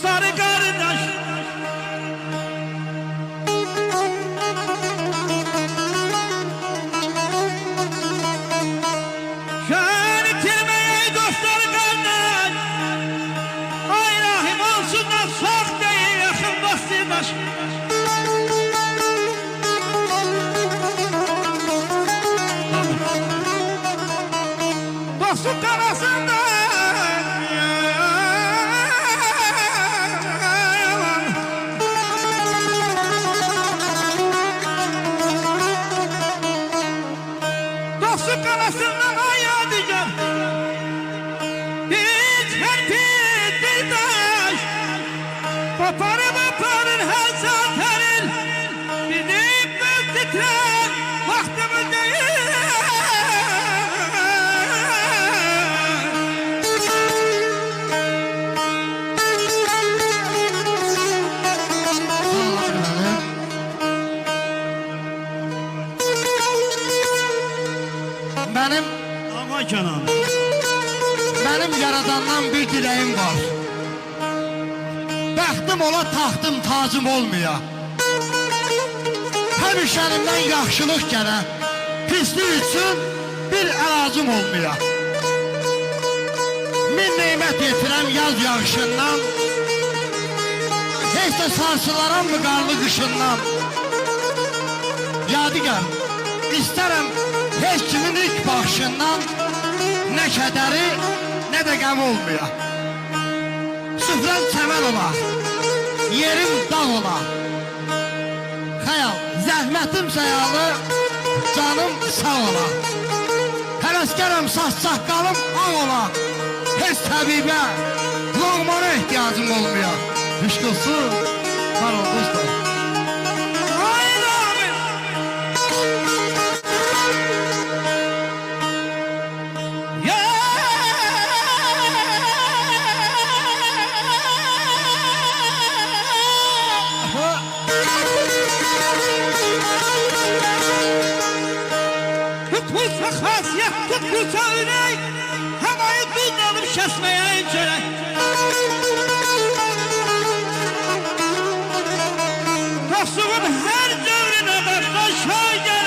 dostları kardeş. Şöyle itirmeyi dostları kardeş. Ay rahim olsun da sok değil yakın dostlardaş. Dostluk arasında dostluk arasında ayadıcan hiç herkes bir taş koparır her zaten bizim göz titrer vaktimiz değil. Benim yaradandan bir dileğim var. Bəxtim ola taxtım tacım olmaya. Həmişənimdən yaxşılıq gələ, pislik üçün bir əlacım olmaya. Min neymət yetirəm yaz yağışından, heç də sarsılaram mı qarlı qışından. Yadigar, istərəm heç kimin ilk baxışından nə kədəri, nə də qəmi olmaya. Süfrəm çəmən ola, yerim dağ ola. Xəyal, zəhmətim səyalı, canım sağ ola. Həvəskərəm saç-saqqalım ağ ola. Heç təbibə, loğmana ehtiyacım olmaya. Hüşqılsın, var ol dostlar. Tutulsa xasiyet, tutulsa ürək, havayı duydanıb kəsməyə incələk. Dostluğun hər dövrünə qardaş şay gəl.